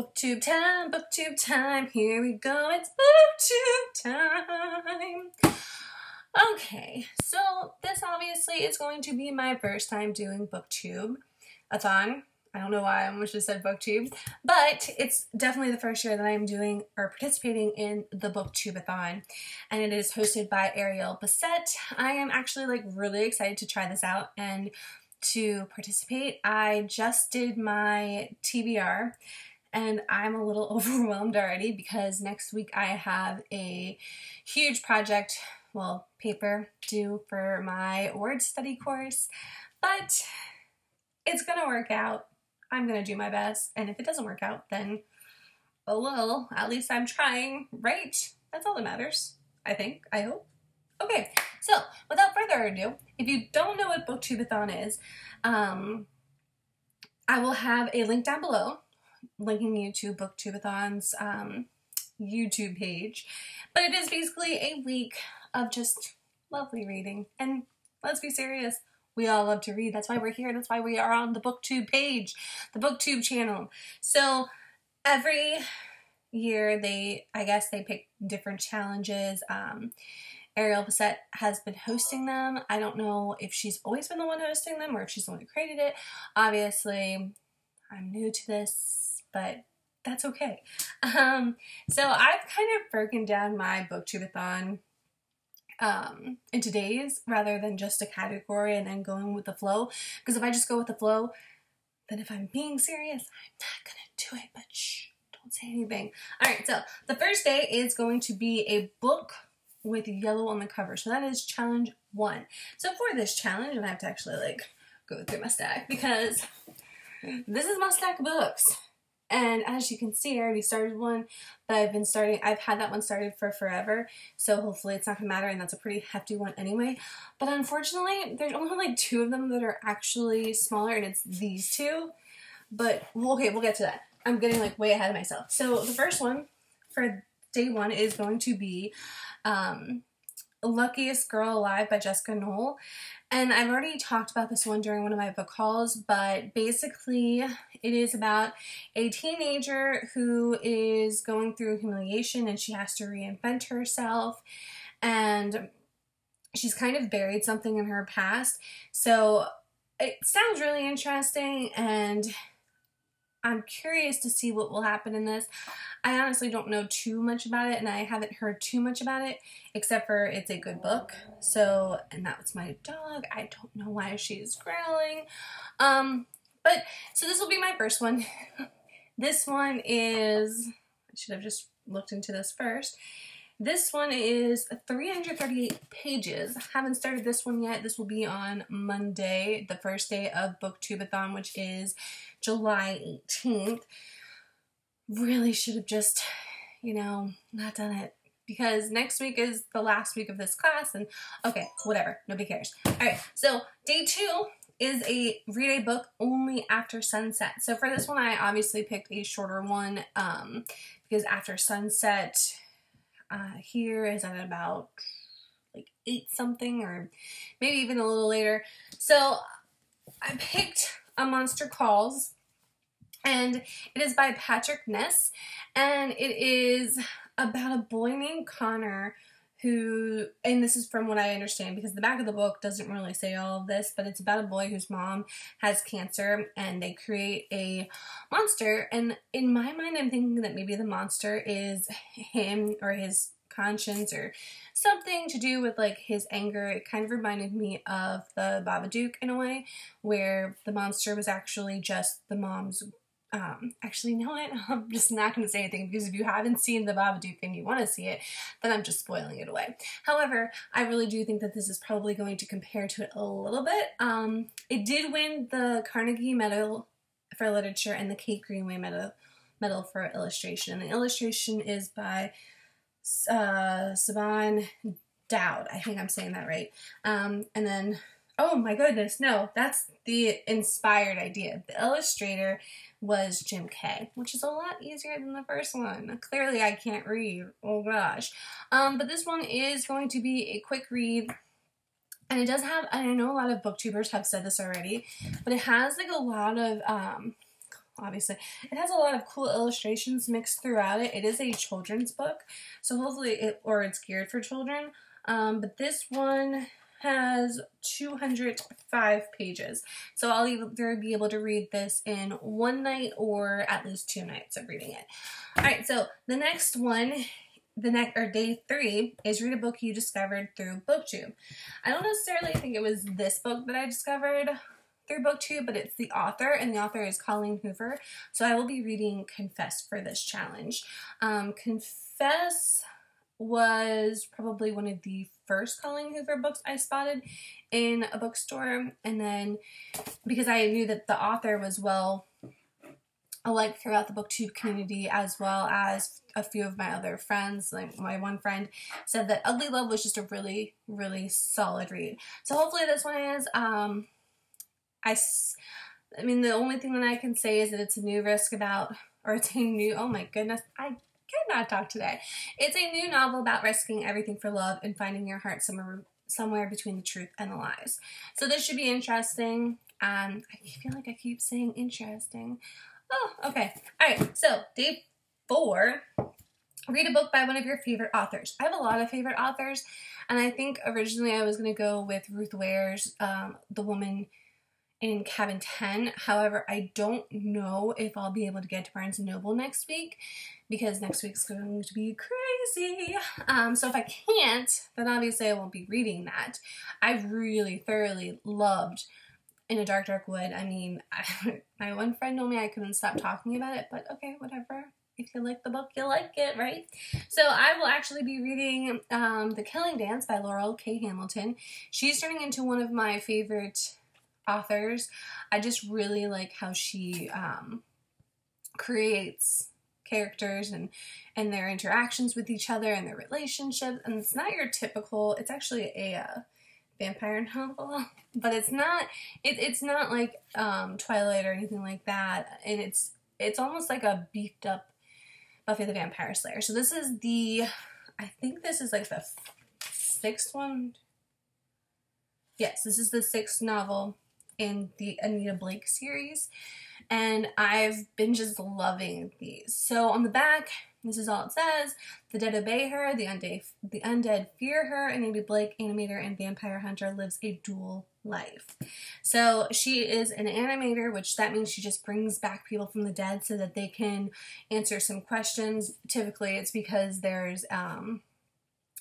Booktube time, here we go, it's Booktube time. Okay, so this obviously is going to be my first time doing Booktubeathon. I don't know why I almost just said Booktube, but it's definitely the first year that I'm doing or participating in the Booktubeathon, and it is hosted by Ariel Bassett. I am actually really excited to try this out and to participate. I just did my TBR and I'm a little overwhelmed already because next week I have a huge project, well, paper due for my word study course, but it's gonna work out. I'm gonna do my best, and if it doesn't work out, then oh well, at least I'm trying, right? That's all that matters, I think, I hope. Okay, so without further ado, if you don't know what Booktubeathon is, I will have a link down below linking you to Booktubeathon's YouTube page, but it is basically a week of just lovely reading, and let's be serious, we all love to read. That's why we're here. That's why we are on the Booktube page, the Booktube channel. So every year I guess they pick different challenges. Ariel Bassett has been hosting them. I don't know if she's always been the one hosting them or if she's the one who created it. Obviously, I'm new to this, but that's okay. So I've kind of broken down my Booktubeathon into days rather than just a category and then going with the flow. Because if I just go with the flow, then if I'm being serious, I'm not gonna do it, but shh, don't say anything. Alright, so the first day is going to be a book with yellow on the cover. So that is challenge 1. So for this challenge, and I have to actually go through my stack because this is my stack of books. And as you can see, I already started one, but I've had that one started for forever, so hopefully it's not gonna matter, and that's a pretty hefty one anyway. But unfortunately, there's only 2 of them that are actually smaller, and it's these 2. But, okay, we'll get to that. I'm getting way ahead of myself. So the first one for day 1 is going to be Luckiest Girl Alive by Jessica Knoll. And I've already talked about this one during one of my book hauls, but basically it is about a teenager who is going through humiliation and she has to reinvent herself, and she's kind of buried something in her past. So it sounds really interesting, and I'm curious to see what will happen in this. I honestly don't know too much about it, and I haven't heard too much about it, except for it's a good book. So, and that was my dog. I don't know why she's growling. So this will be my first one. This one is, I should have just looked into this first. This one is 338 pages. I haven't started this one yet. This will be on Monday, the first day of Booktubeathon, which is July 18th. Really should have just, not done it, because next week is the last week of this class, and okay, whatever, nobody cares. Alright, so day 2 is read a book only after sunset. So for this one, I obviously picked a shorter one, because after sunset here is at about 8 something, or maybe even a little later. So I picked A Monster Calls, and it is by Patrick Ness, and it is about a boy named Connor who, and this is from what I understand because the back of the book doesn't really say all of this, but it's about a boy whose mom has cancer and they create a monster, and in my mind I'm thinking that maybe the monster is him or his conscience or something to do with his anger. It kind of reminded me of the Babadook in a way, where the monster was actually just the mom's actually, you know what? I'm just not going to say anything, because if you haven't seen the Babadook and you want to see it, then I'm just spoiling it away. However, I really do think that this is probably going to compare to it a little bit. It did win the Carnegie Medal for Literature and the Kate Greenway Medal for Illustration. And the illustration is by Saban Dowd. I think I'm saying that right. And then, oh my goodness, no, that's the inspired idea. The illustrator was Jim Kay, which is a lot easier than the first one. Clearly I can't read, oh gosh. But this one is going to be a quick read, and it does have, and I know a lot of booktubers have said this already, but it has a lot of obviously. It has a lot of cool illustrations mixed throughout it. It is a children's book, so hopefully it's geared for children. But this one has 205 pages. So I'll either be able to read this in one night or at least 2 nights of reading it. Alright, so the next one, day 3, is read a book you discovered through Booktube. I don't necessarily think it was this book that I discovered through Booktube, but it's the author, and the author is Colleen Hoover. So I will be reading Confess for this challenge. Confess was probably one of the first Colleen Hoover books I spotted in a bookstore, and then because I knew that the author was well alike throughout the Booktube community, as well as a few of my other friends, like my one friend said that Ugly Love was just a really, really solid read. So hopefully this one is. I mean, the only thing that I can say is that it's a new risk about, or it's a new, oh my goodness, I cannot talk today. It's a new novel about risking everything for love and finding your heart somewhere between the truth and the lies. So this should be interesting. I feel like I keep saying interesting. Oh, okay. Alright, so day 4, read a book by one of your favorite authors. I have a lot of favorite authors, and I think originally I was going to go with Ruth Ware's The Woman in Cabin 10. However, I don't know if I'll be able to get to Barnes & Noble next week, because next week's going to be crazy. So if I can't, then obviously I won't be reading that. I really thoroughly loved In a Dark, Dark Wood. I mean, my one friend told me I couldn't stop talking about it, but okay, whatever. If you like the book, you like it, right? So I will actually be reading The Killing Dance by Laurel K. Hamilton. She's turning into one of my favorite authors. I just really like how she creates characters and their interactions with each other and their relationships. And it's not your typical, it's actually a vampire novel, but it's not like Twilight or anything like that. And it's almost like a beefed up Buffy the Vampire Slayer. So this is I think this is like the 6th one. Yes, this is the 6th novel in the Anita Blake series, and I've been just loving these. So on the back, this is all it says: the dead obey her, the undead fear her, Anita Blake, animator and vampire hunter, lives a dual life. So she is an animator, which that means she just brings back people from the dead so that they can answer some questions. Typically it's because there's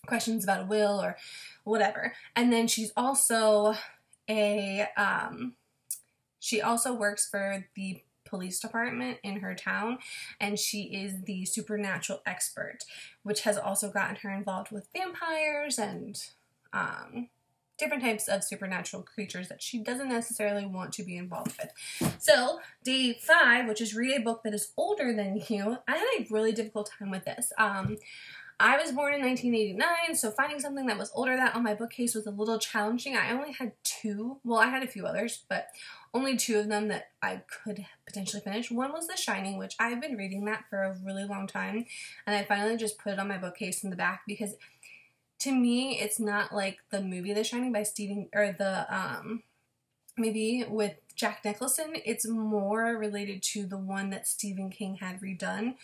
questions about a will or whatever. And then she's also she also works for the police department in her town, and she is the supernatural expert, which has also gotten her involved with vampires and different types of supernatural creatures that she doesn't necessarily want to be involved with. So day 5, which is read a book that is older than you, I had a really difficult time with this. I was born in 1989, so finding something that was older that on my bookcase was a little challenging. I only had 2. Well, I had a few others, but only 2 of them that I could potentially finish. One was The Shining, which I've been reading that for a really long time, and I finally just put it on my bookcase in the back because to me, it's not like the movie The Shining by the movie with Jack Nicholson. It's more related to the one that Stephen King had redone.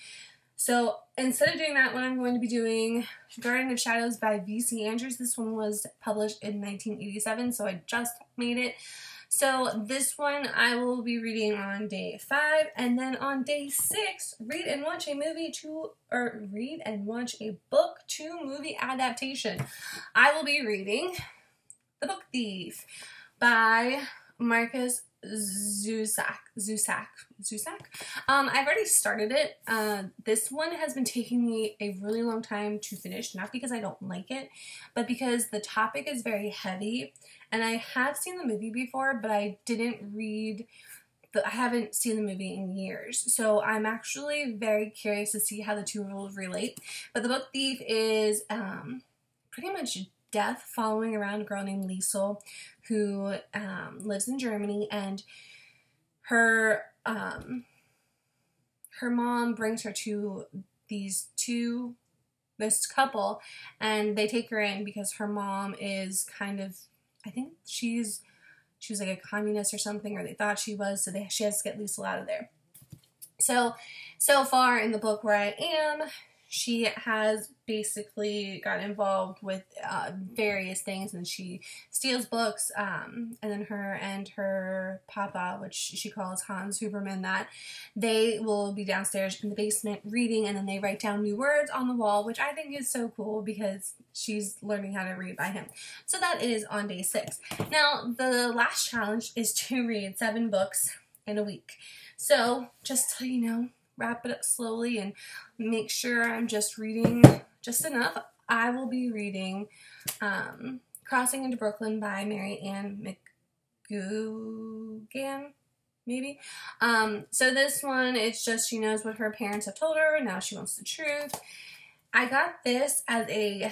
So instead of doing that one, I'm going to be doing Garden of Shadows by V.C. Andrews. This one was published in 1987, so I just made it. So this one I will be reading on day 5, and then on day 6, read and watch a book to movie adaptation. I will be reading The Book Thief by Marcus Zusak. I've already started it. This one has been taking me a really long time to finish, not because I don't like it, but because the topic is very heavy, and I have seen the movie before, but I haven't seen the movie in years, so I'm actually very curious to see how the two will relate. But The Book Thief is pretty much death following around a girl named Liesel who lives in Germany, and her mom brings her to this couple, and they take her in because her mom is kind of, I think she was like a communist or something, or they thought she was, so she has to get Liesel out of there. So far in the book where I am, she has basically gotten involved with various things, and she steals books, and then her and her papa, which she calls Hans Huberman, that they will be downstairs in the basement reading, and then they write down new words on the wall, which I think is so cool because she's learning how to read by him. So that is on day 6. Now, the last challenge is to read 7 books in a week. So just to, wrap it up slowly and make sure I'm just reading just enough, I will be reading Crossing into Brooklyn by Mary Ann McGugan, maybe. So this one, it's just she knows what her parents have told her, and now she wants the truth. I got this as a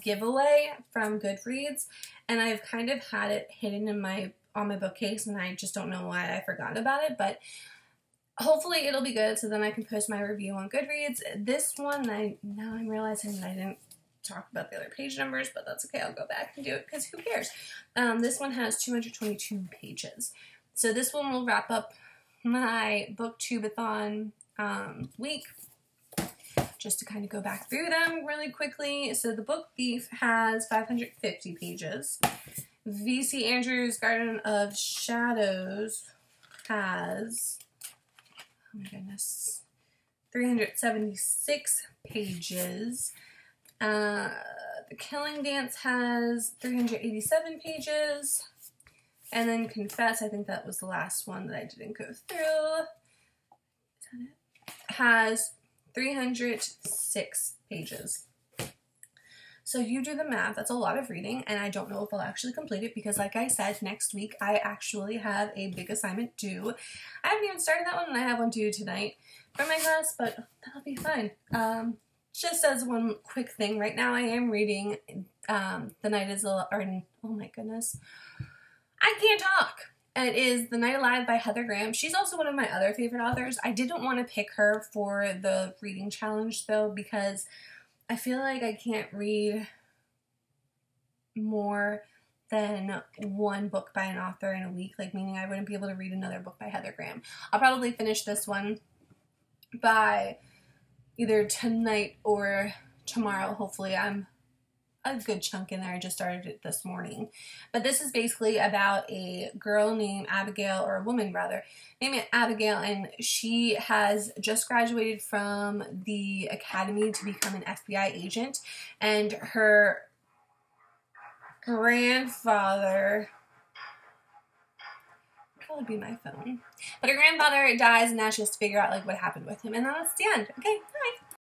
giveaway from Goodreads, and I've kind of had it hidden in on my bookcase, and I just don't know why I forgot about it, but hopefully it'll be good, so then I can post my review on Goodreads. This one, now I'm realizing that I didn't talk about the other page numbers, but that's okay. I'll go back and do it because who cares? This one has 222 pages. So this one will wrap up my Booktubeathon week. Just to kind of go back through them really quickly. So the Book Thief has 550 pages. V.C. Andrews' Garden of Shadows has, oh my goodness, 376 pages. The Killing Dance has 387 pages. And then Confess, I think that was the last one that I didn't go through. Is that it? Has 306 pages. So you do the math. That's a lot of reading, and I don't know if I'll actually complete it because, like I said, next week I actually have a big assignment due. I haven't even started that one, and I have one due tonight for my class, but that'll be fine. Just as one quick thing, right now I am reading The Night is Alive, oh my goodness, I can't talk. It is The Night Alive by Heather Graham. She's also one of my other favorite authors. I didn't want to pick her for the reading challenge, though, because I feel like I can't read more than one book by an author in a week, like meaning I wouldn't be able to read another book by Heather Graham. I'll probably finish this one by either tonight or tomorrow. Hopefully, I'm a good chunk in there. I just started it this morning. But this is basically about a girl named Abigail, or a woman rather, named Abigail, and she has just graduated from the academy to become an FBI agent, and her grandfather, probably be my phone, but her grandfather dies, and now she has to figure out like what happened with him, and that's the end. Okay, bye.